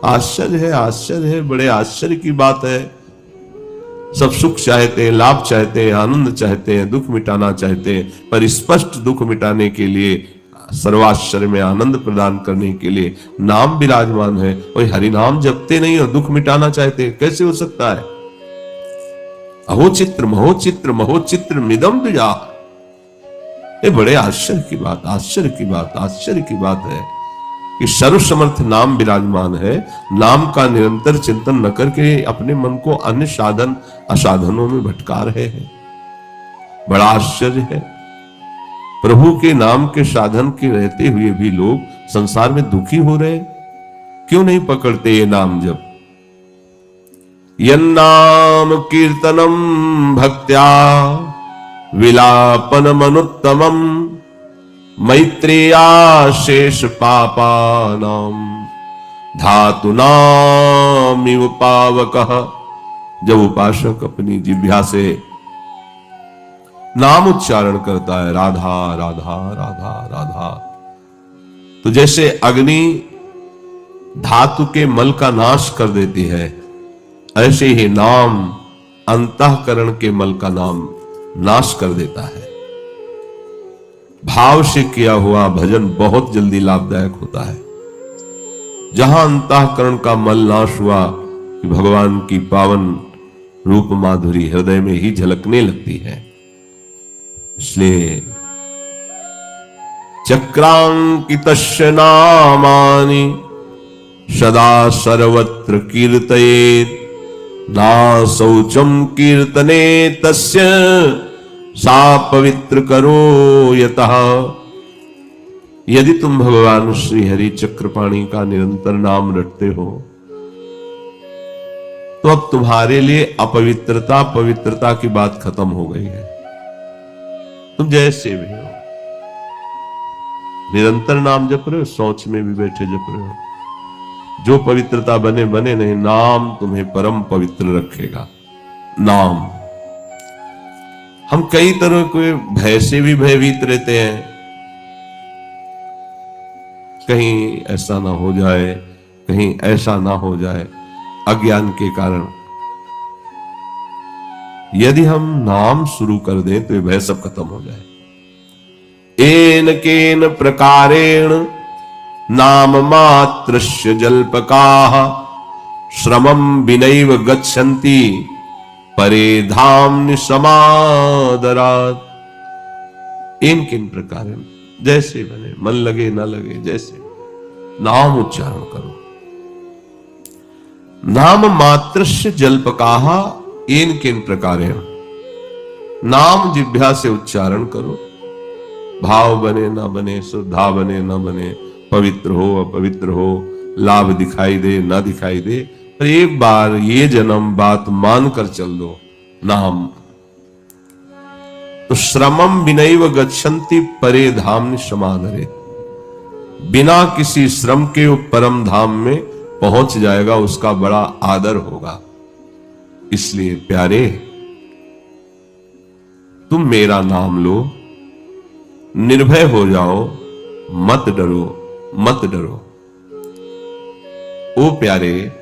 आश्चर्य है, बड़े आश्चर्य की बात है। सब सुख चाहते हैं, लाभ चाहते हैं, आनंद चाहते हैं, दुख मिटाना चाहते हैं, पर स्पष्ट दुख मिटाने के लिए, सर्वाश्चर्य में आनंद प्रदान करने के लिए नाम विराजमान है। कोई हरि नाम जपते नहीं और दुख मिटाना चाहते, कैसे हो सकता है? अहोचित्र महोचित्र महोचित्र मिदम द्विजा। ये बड़े आश्चर्य की बात, आश्चर्य की बात, आश्चर्य की बात है कि सर्वसमर्थ नाम विराजमान है। नाम का निरंतर चिंतन न करके अपने मन को अन्य साधन असाधनों में भटका रहे हैं। बड़ा आश्चर्य है। प्रभु के नाम के साधन के रहते हुए भी लोग संसार में दुखी हो रहे हैं। क्यों नहीं पकड़ते ये नाम जप? यन्नाम कीर्तनम भक्त्या विलापनमनुत्तमम मैत्रेया शेष पापानाम धातुनामिव पावकः। जब उपासक अपनी जिह्वा से नाम उच्चारण करता है, राधा राधा राधा राधा, तो जैसे अग्नि धातु के मल का नाश कर देती है, ऐसे ही नाम अंतःकरण के मल का नाम नाश कर देता है। भाव से किया हुआ भजन बहुत जल्दी लाभदायक होता है। जहां अंतःकरण का मल नाश हुआ कि भगवान की पावन रूप माधुरी हृदय में ही झलकने लगती है। इसलिए चक्रांकितस्य नामानि सदा सर्वत्र कीर्तयेत् ना शौचम कीर्तने तस्य सा पवित्र करो यतः। यदि तुम भगवान श्री हरि चक्रपाणी का निरंतर नाम रटते हो तो अब तुम्हारे लिए अपवित्रता पवित्रता की बात खत्म हो गई है। तुम जैसे भी हो निरंतर नाम जप रहे हो, शौच में भी बैठे जप रहे हो, जो पवित्रता बने बने नहीं, नाम तुम्हें परम पवित्र रखेगा। नाम। हम कई तरह के भय से भी भयभीत रहते हैं, कहीं ऐसा ना हो जाए, कहीं ऐसा ना हो जाए, अज्ञान के कारण। यदि हम नाम शुरू कर दें तो ये भय सब खत्म हो जाए। एन केन प्रकारेण नाम मात्रस्य जल्पकाः श्रमं विनैव गच्छन्ति परे धाम्नि समादरात्। इन किन प्रकार, जैसे बने, मन लगे ना लगे, जैसे नाम उच्चारण करो। नाम मात्रस्य जल्पकाः इन किन प्रकार, नाम जिह्वा से उच्चारण करो। भाव बने ना बने, श्रद्धा बने ना बने, पवित्र हो अपवित्र हो, लाभ दिखाई दे ना दिखाई दे, पर एक बार ये जन्म बात मानकर चल दो, नाम। तो श्रमम विनैव गच्छन्ति परे धाम्नि समादरे। बिना किसी श्रम के वो परम धाम में पहुंच जाएगा, उसका बड़ा आदर होगा। इसलिए प्यारे, तुम मेरा नाम लो, निर्भय हो जाओ, मत डरो, मत डरो। ओ प्यारे,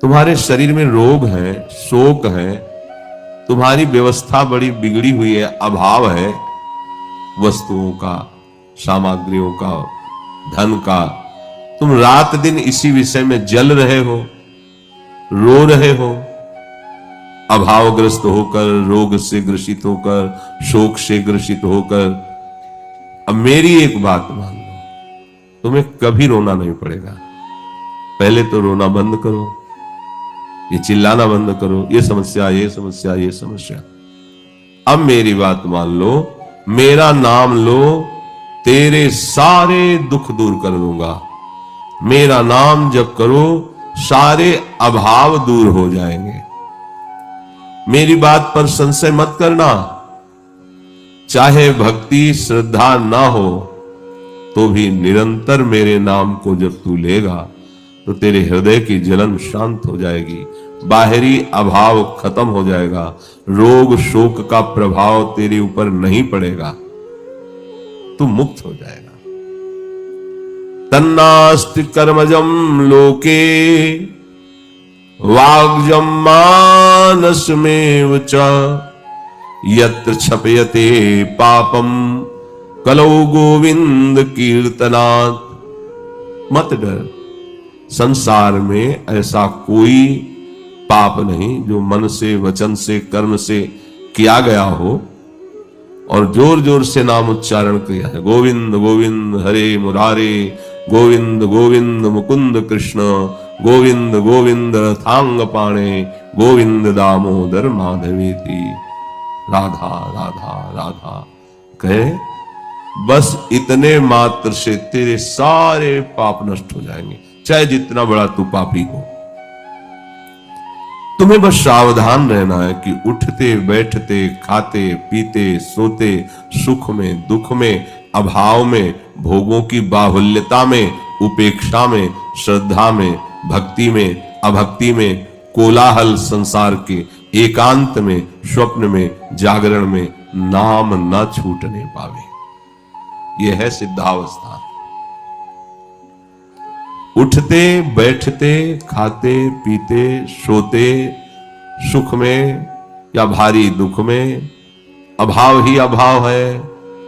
तुम्हारे शरीर में रोग है, शोक है, तुम्हारी व्यवस्था बड़ी बिगड़ी हुई है, अभाव है वस्तुओं का, सामग्रियों का, धन का। तुम रात दिन इसी विषय में जल रहे हो, रो रहे हो, अभावग्रस्त होकर, रोग से ग्रसित होकर, शोक से ग्रसित होकर। अब मेरी एक बात मान लो, तुम्हें कभी रोना नहीं पड़ेगा। पहले तो रोना बंद करो, ये चिल्लाना बंद करो, ये समस्या, ये समस्या, ये समस्या। अब मेरी बात मान लो, मेरा नाम लो, तेरे सारे दुख दूर कर दूंगा। मेरा नाम जप करो, सारे अभाव दूर हो जाएंगे। मेरी बात पर संशय मत करना। चाहे भक्ति श्रद्धा ना हो तो भी निरंतर मेरे नाम को जब तू लेगा तो तेरे हृदय की जलन शांत हो जाएगी, बाहरी अभाव खत्म हो जाएगा, रोग शोक का प्रभाव तेरे ऊपर नहीं पड़ेगा, तू मुक्त हो जाएगा। तन्नास्ति कर्मजम लोके वाग्जम मानसमेव च यत्र क्षपयते पापम कलौ गोविंद कीर्तनात्। मत डर, संसार में ऐसा कोई पाप नहीं जो मन से, वचन से, कर्म से किया गया हो और जोर जोर से नाम उच्चारण किया है। गोविंद गोविंद हरे मुरारे, गोविंद गोविंद मुकुंद कृष्ण, गोविंद गोविंद रथांग पाणे, गोविंद दामोदर माधवेति। राधा राधा राधा कहे, बस इतने मात्र से तेरे सारे पाप नष्ट हो जाएंगे, चाहे जितना बड़ा तू पापी हो। तुम्हें बस सावधान रहना है कि उठते बैठते, खाते पीते, सोते, सुख में, दुख में, अभाव में, भोगों की बाहुल्यता में, उपेक्षा में, श्रद्धा में, भक्ति में, अभक्ति में, कोलाहल संसार के, एकांत में, स्वप्न में, जागरण में नाम न छूटने पावे। यह है सिद्धावस्था। उठते बैठते, खाते पीते, सोते, सुख में या भारी दुख में, अभाव ही अभाव है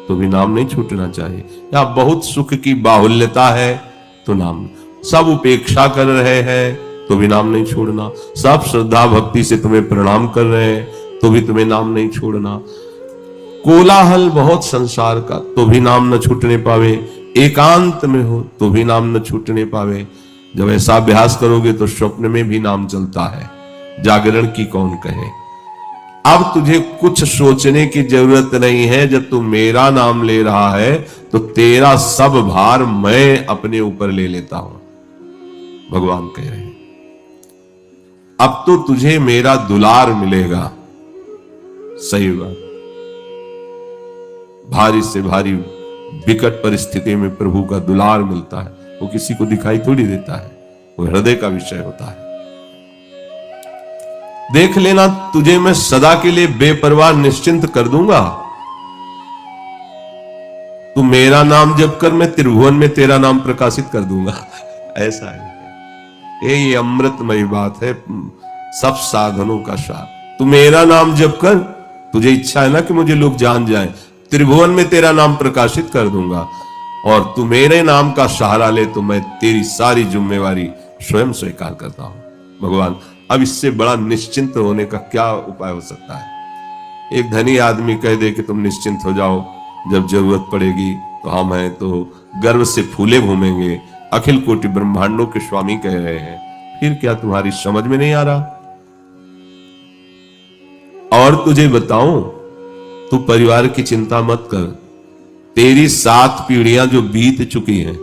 तो भी नाम नहीं छूटना चाहिए, या बहुत सुख की बाहुल्यता है तो नाम, सब उपेक्षा कर रहे हैं तो भी नाम नहीं छोड़ना, सब श्रद्धा भक्ति से तुम्हें प्रणाम कर रहे हैं तो भी तुम्हें नाम नहीं छोड़ना, कोलाहल बहुत संसार का तो भी नाम न छूटने पावे, एकांत में हो तो भी नाम न छूटने पावे। जब ऐसा अभ्यास करोगे तो स्वप्न में भी नाम चलता है, जागरण की कौन कहे। अब तुझे कुछ सोचने की जरूरत नहीं है। जब तू मेरा नाम ले रहा है तो तेरा सब भार मैं अपने ऊपर ले लेता हूं, भगवान कह रहे हैं। अब तो तुझे मेरा दुलार मिलेगा। सही बात, भारी से भारी विकट परिस्थिति में प्रभु का दुलार मिलता है, वो किसी को दिखाई थोड़ी देता है, वो हृदय का विषय होता है। देख लेना, तुझे मैं सदा के लिए बेपरवाह निश्चिंत कर दूंगा। तू मेरा नाम जप कर, मैं त्रिभुवन में तेरा नाम प्रकाशित कर दूंगा। ऐसा है, ये अमृतमयी बात है, सब साधनों का सार। तू मेरा नाम जप कर, तुझे इच्छा है ना कि मुझे लोग जान जाएं, त्रिभुवन में तेरा नाम प्रकाशित कर दूंगा। और तू मेरे नाम का सहारा ले तो मैं तेरी सारी जिम्मेवारी स्वयं स्वीकार करता हूं। भगवान, अब इससे बड़ा निश्चिंत होने का क्या उपाय हो सकता है। एक धनी आदमी कह दे कि तुम निश्चिंत हो जाओ, जब जरूरत पड़ेगी तो हम हैं, तो गर्व से फूले घूमेंगे। अखिल कोटि ब्रह्मांडों के स्वामी कह रहे हैं, फिर क्या तुम्हारी समझ में नहीं आ रहा। और तुझे बताऊं, तू परिवार की चिंता मत कर। तेरी 7 पीढ़ियां जो बीत चुकी हैं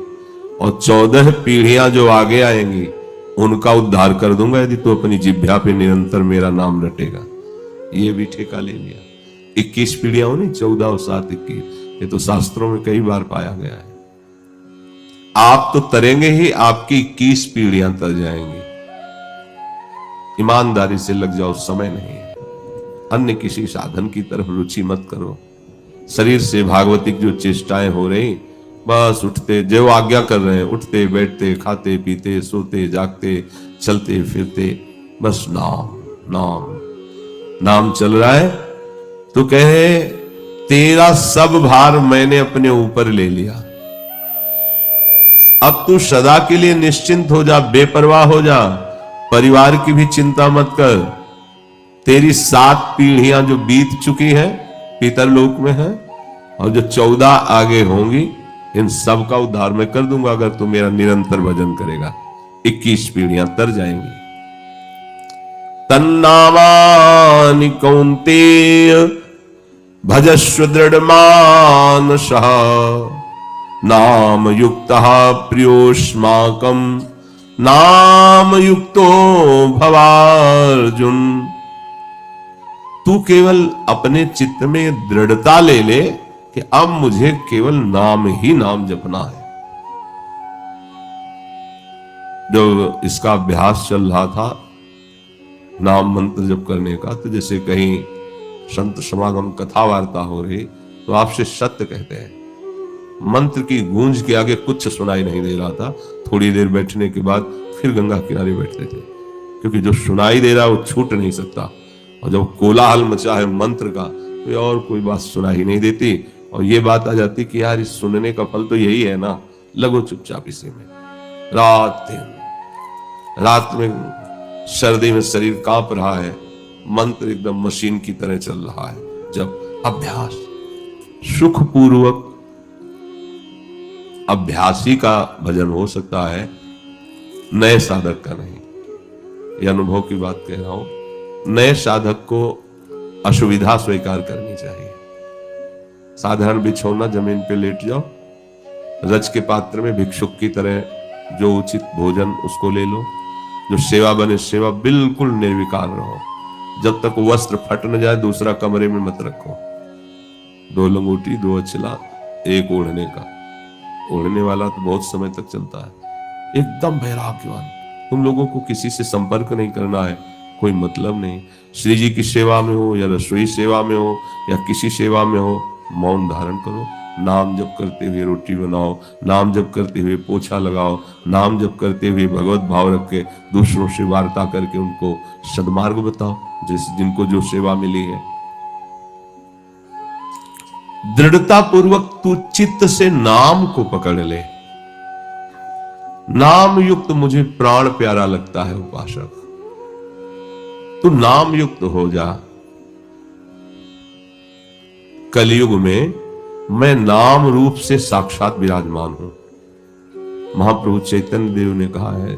और 14 पीढ़ियां जो आगे आएंगी, उनका उद्धार कर दूंगा यदि तू अपनी जिह्वा पे निरंतर मेरा नाम रटेगा। ये भी ठेका ले लिया। 21 पीढ़ियां हो नहीं, 14 और 7 21, ये तो शास्त्रों में कई बार पाया गया है। आप तो तरेंगे ही, आपकी 21 पीढ़ियां तर जाएंगी। ईमानदारी से लग जाओ, समय नहीं है। अन्य किसी साधन की तरफ रुचि मत करो। शरीर से भागवतिक जो चेष्टाएं हो रही, बस उठते, जो आज्ञा कर रहे हैं, उठते बैठते, खाते पीते, सोते जागते, चलते फिरते, बस नाम नाम नाम चल रहा है। तो कहे, तेरा सब भार मैंने अपने ऊपर ले लिया। अब तू सदा के लिए निश्चिंत हो जा, बेपरवाह हो जा, परिवार की भी चिंता मत कर। तेरी 7 पीढ़ियां जो बीत चुकी हैं पितरलोक में है, और जो 14 आगे होंगी, इन सब का उद्धार मैं कर दूंगा अगर तू मेरा निरंतर भजन करेगा। 21 पीढ़ियां तर जाएंगी। तन्नामानि कौन्तेय भजस्व दृढ़मानसः नाम युक्तः प्रियोस्माकं नाम युक्तो भवार्जुन। तू केवल अपने चित्त में दृढ़ता ले ले कि अब मुझे केवल नाम ही नाम जपना है। जब इसका अभ्यास चल रहा था, नाम मंत्र जप करने का, तो जैसे कहीं संत समागम कथा वार्ता हो रही तो आपसे सत्य कहते हैं, मंत्र की गूंज के आगे कुछ सुनाई नहीं दे रहा था। थोड़ी देर बैठने के बाद फिर गंगा किनारे बैठते थे, क्योंकि जो सुनाई दे रहा है वो छूट नहीं सकता। और जब कोलाहल मचा है मंत्र का, तो और कोई बात सुनाई नहीं देती। और ये बात आ जाती कि यार इस सुनने का फल तो यही है ना, लगो चुपचाप इसी में। रात दिन, रात में सर्दी में शरीर कांप रहा है, मंत्र एकदम मशीन की तरह चल रहा है। जब अभ्यास सुखपूर्वक, अभ्यासी का भजन हो सकता है, नए साधक का नहीं। यह अनुभव की बात कह रहा हूं। नए साधक को असुविधा स्वीकार करनी चाहिए। साधारण बिछौना, जमीन पे लेट जाओ, रज के पात्र में भिक्षुक की तरह जो उचित भोजन उसको ले लो, जो सेवा बने सेवा, बिल्कुल निर्विकार रहो। जब तक वस्त्र फट न जाए दूसरा कमरे में मत रखो। 2 लंगोटी 2 अचला, एक ओढ़ने का। ओढ़ने वाला तो बहुत समय तक चलता है। एकदम वैराग्यवान। तुम लोगों को किसी से संपर्क नहीं करना है, कोई मतलब नहीं। श्री जी की सेवा में हो या रसोई सेवा में हो या किसी सेवा में हो, मौन धारण करो। नाम जप करते हुए रोटी बनाओ, नाम जप करते हुए पोछा लगाओ, नाम जप करते हुए भगवत भाव रख के दूसरों से वार्ता करके उनको सद्मार्ग बताओ, जिनको जो सेवा मिली है। दृढ़ता पूर्वक तू चित्त से नाम को पकड़ ले। नाम युक्त मुझे प्राण प्यारा लगता है उपासक। तू नाम युक्त हो जा। कलयुग में मैं नाम रूप से साक्षात विराजमान हूं। महाप्रभु चैतन्य देव ने कहा है,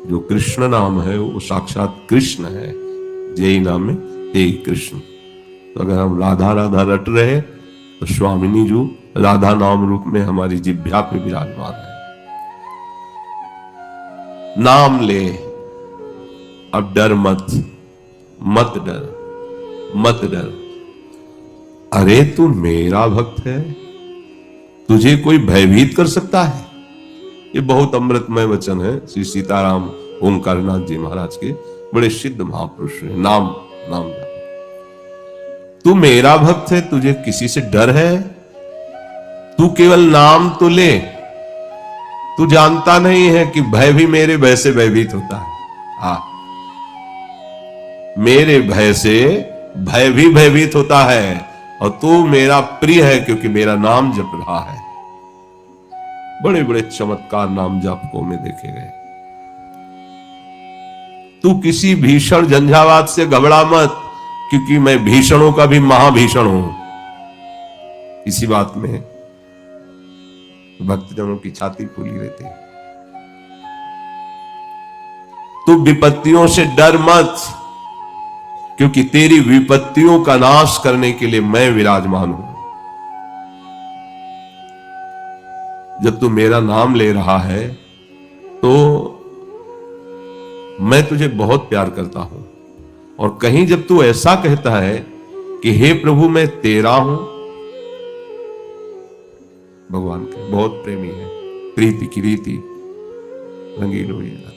जो कृष्ण नाम है वो साक्षात कृष्ण है। जय नाम में ते कृष्ण। तो अगर हम राधा राधा रट रहे तो स्वामिनी जी राधा नाम रूप में हमारी जिह्वा पे विराजमान है। नाम ले, अब डर मत, मत डर, मत डर। अरे तू मेरा भक्त है, तुझे कोई भयभीत कर सकता है? ये बहुत अमृतमय वचन है श्री सीताराम ओंकारनाथ जी महाराज के, बड़े सिद्ध महापुरुष हैं। नाम नाम तू मेरा भक्त है, तुझे किसी से डर है? तू केवल नाम तो ले। तू जानता नहीं है कि भय भी मेरे भय से भयभीत होता है। मेरे भय से भय भी भयभीत होता है, और तू मेरा प्रिय है क्योंकि मेरा नाम जप रहा है। बड़े बड़े चमत्कार नाम जापकों में देखे गए। तू किसी भीषण झंझावात से घबरा मत, क्योंकि मैं भीषणों का भी महाभीषण हूं। इसी बात में भक्तजनों की छाती फूली रहती। तू विपत्तियों से डर मत, क्योंकि तेरी विपत्तियों का नाश करने के लिए मैं विराजमान हूं। जब तू मेरा नाम ले रहा है तो मैं तुझे बहुत प्यार करता हूं। और कहीं जब तू ऐसा कहता है कि हे प्रभु मैं तेरा हूं, भगवान के बहुत प्रेमी है, प्रीति की रीति रंगीन हुई है।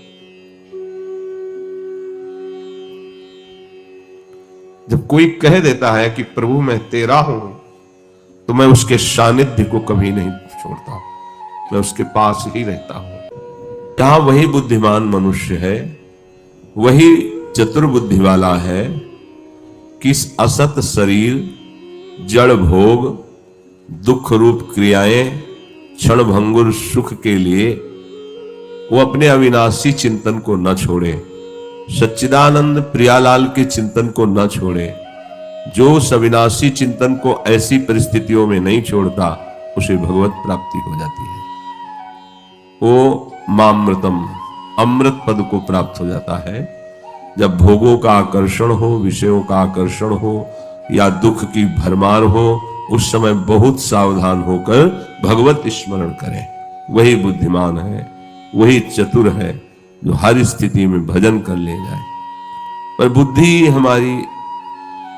जब कोई कह देता है कि प्रभु मैं तेरा हूं, तो मैं उसके सानिध्य को कभी नहीं छोड़ता, मैं उसके पास ही रहता हूं। जहां वही बुद्धिमान मनुष्य है, वही चतुर बुद्धि वाला है कि इस असत शरीर, जड़ भोग, दुख रूप क्रियाएं, क्षण भंगुर सुख के लिए वो अपने अविनाशी चिंतन को न छोड़े, सच्चिदानंद प्रियालाल के चिंतन को न छोड़े। जो उस अविनाशी चिंतन को ऐसी परिस्थितियों में नहीं छोड़ता, उसे भगवत प्राप्ति हो जाती है। वो मामृतम, अमृत पद को प्राप्त हो जाता है। जब भोगों का आकर्षण हो, विषयों का आकर्षण हो या दुख की भरमार हो, उस समय बहुत सावधान होकर भगवत स्मरण करें। वही बुद्धिमान है, वही चतुर है जो हर स्थिति में भजन कर ले जाए। पर बुद्धि हमारी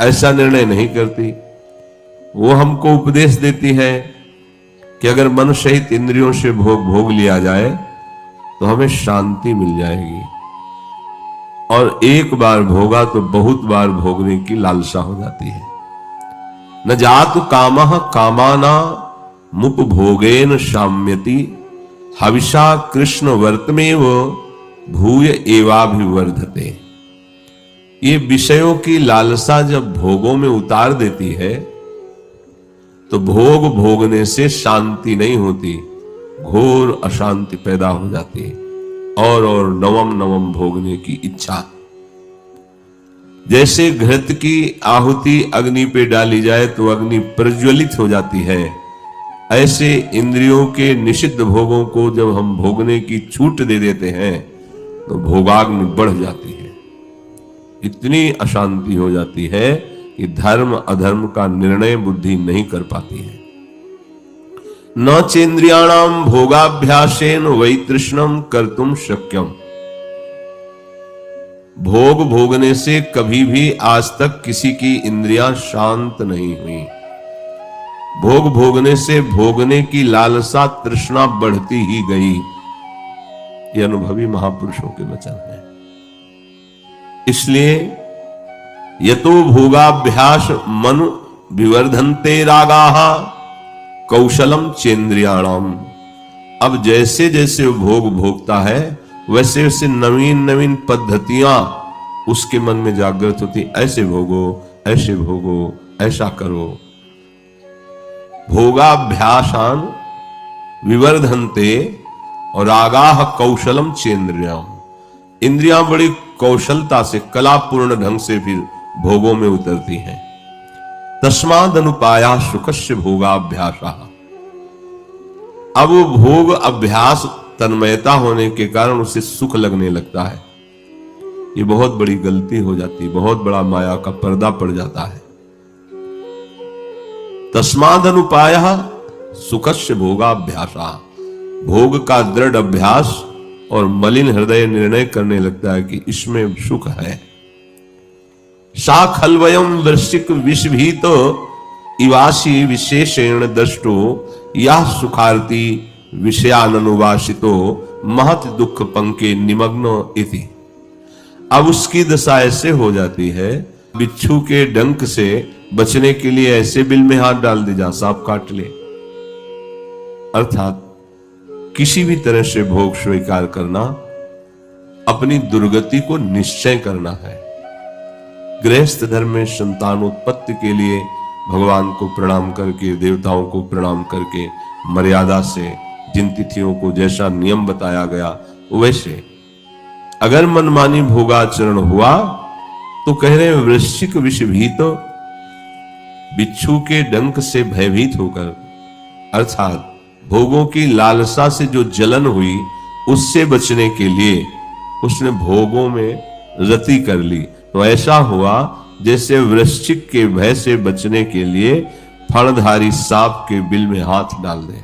ऐसा निर्णय नहीं करती। वो हमको उपदेश देती है कि अगर मन सहित इंद्रियों से भोग लिया जाए तो हमें शांति मिल जाएगी, और एक बार भोगा तो बहुत बार भोगने की लालसा हो जाती है। न जातु कामः कामाना मुपभोगेन शाम्यति हविषा कृष्ण वर्तमेव भूय एवाभिवर्धते। ये विषयों की लालसा जब भोगों में उतार देती है तो भोग भोगने से शांति नहीं होती, घोर अशांति पैदा हो जाती है और नवम नवम भोगने की इच्छा। जैसे घृत की आहुति अग्नि पे डाली जाए तो अग्नि प्रज्वलित हो जाती है, ऐसे इंद्रियों के निषिद्ध भोगों को जब हम भोगने की छूट दे देते हैं तो भोगाग्नि बढ़ जाती है। इतनी अशांति हो जाती है कि धर्म अधर्म का निर्णय बुद्धि नहीं कर पाती है। न चेन्द्रियाणाम भोगाभ्यासेन वैतृष्णम कर्तुम शक्यम। भोग भोगने से कभी भी आज तक किसी की इंद्रियां शांत नहीं हुई। भोग भोगने से भोगने की लालसा तृष्णा बढ़ती ही गई। ये अनुभवी महापुरुषों के वचन है। इसलिए यतो भोगाभ्यास मनु विवर्धन्ते रागाः कौशलम चेन्द्रियाणाम। अब जैसे जैसे भोग भोगता है वैसे वैसे नवीन नवीन पद्धतियां उसके मन में जागृत होती। ऐसे भोगो, ऐसे भोगो, ऐसा करो। भोगाभ्यासान विवर्धन्ते और रागाः कौशलम चेन्द्रियाम। इंद्रियां बड़ी कौशलता से कलापूर्ण ढंग से फिर भोगों में उतरती हैं। तस्माद् अनुपाया सुखस्य भोगाभ्यासः। अब वो भोग अभ्यास तन्मयता होने के कारण उसे सुख लगने लगता है। ये बहुत बड़ी गलती हो जाती है, बहुत बड़ा माया का पर्दा पड़ जाता है। तस्माद् अनुपायः सुखस्य भोगाभ्यासः। भोग का दृढ़ अभ्यास और मलिन हृदय निर्णय करने लगता है कि इसमें सुख है। सा खल्वयम वृश्चिक विषभीतो इवासी विशेषेण दृष्टो यह सुखार्थी विषयानुवासितो महत दुख पंके निमग्नो इति। अब उसकी दशा ऐसे हो जाती है, बिच्छू के डंक से बचने के लिए ऐसे बिल में हाथ डाल दे जहां सांप काट ले। अर्थात किसी भी तरह से भोग स्वीकार करना अपनी दुर्गति को निश्चय करना है। गृहस्थ धर्म में संतानोत्पत्ति के लिए भगवान को प्रणाम करके, देवताओं को प्रणाम करके, मर्यादा से जिन तिथियों को जैसा नियम बताया गया वैसे अगर मनमानी भोगाचरण हुआ तो कह रहे हैं वृश्चिक विषभीत, बिच्छू के डंक से भयभीत होकर, अर्थात भोगों की लालसा से जो जलन हुई उससे बचने के लिए उसने भोगों में रति कर ली। तो ऐसा हुआ जैसे वृश्चिक के भय से बचने के लिए फणधारी सांप के बिल में हाथ डाल दे।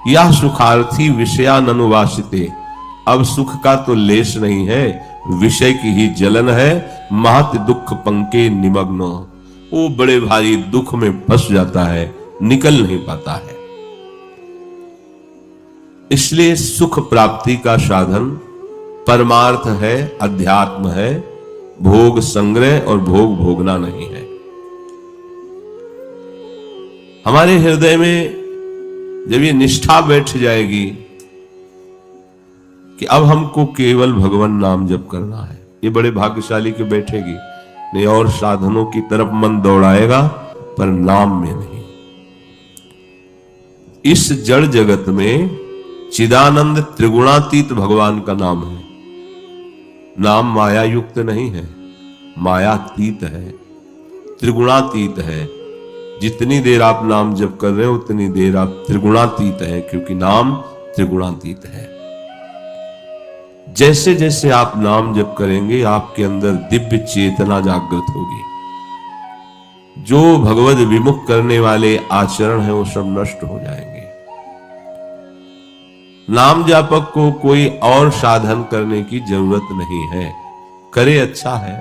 यह सुखार्थी विषयानुवासिते। अब सुख का तो लेश नहीं है, विषय की ही जलन है। महत दुख पंके निमग्नो। वो बड़े भारी दुख में फंस जाता है, निकल नहीं पाता है। इसलिए सुख प्राप्ति का साधन परमार्थ है, अध्यात्म है, भोग संग्रह और भोग भोगना नहीं है। हमारे हृदय में जब ये निष्ठा बैठ जाएगी कि अब हमको केवल भगवान नाम जप करना है, ये बड़े भाग्यशाली के बैठेगी। नहीं और साधनों की तरफ मन दौड़ाएगा पर नाम में नहीं। इस जड़ जगत में चिदानंद त्रिगुणातीत भगवान का नाम है। नाम माया युक्त नहीं है, मायातीत है, त्रिगुणातीत है। जितनी देर आप नाम जप कर रहे हो उतनी देर आप त्रिगुणातीत है, क्योंकि नाम त्रिगुणातीत है। जैसे जैसे आप नाम जप करेंगे आपके अंदर दिव्य चेतना जागृत होगी। जो भगवद विमुख करने वाले आचरण है वो सब नष्ट हो जाएंगे। नाम जापक को कोई और साधन करने की जरूरत नहीं है। करे अच्छा है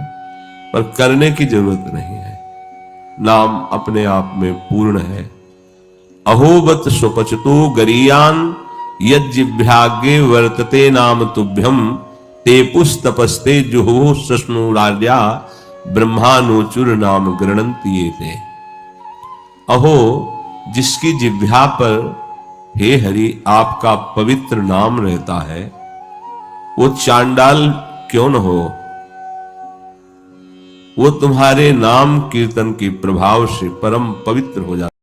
पर करने की जरूरत नहीं है। नाम अपने आप में पूर्ण है। अहोबत स्वपचतो गरीयान यज्जिभ्यागे वर्तते नाम तुभ्यम ते पुस्तपस्ते जुहो सस्नुरार्या ब्रह्मानुचुर नाम गृणन्ति ये। अहो जिसकी जिह्वा पर हे हरि आपका पवित्र नाम रहता है, वो चांडाल क्यों न हो, वो तुम्हारे नाम कीर्तन के प्रभाव से परम पवित्र हो जाता है।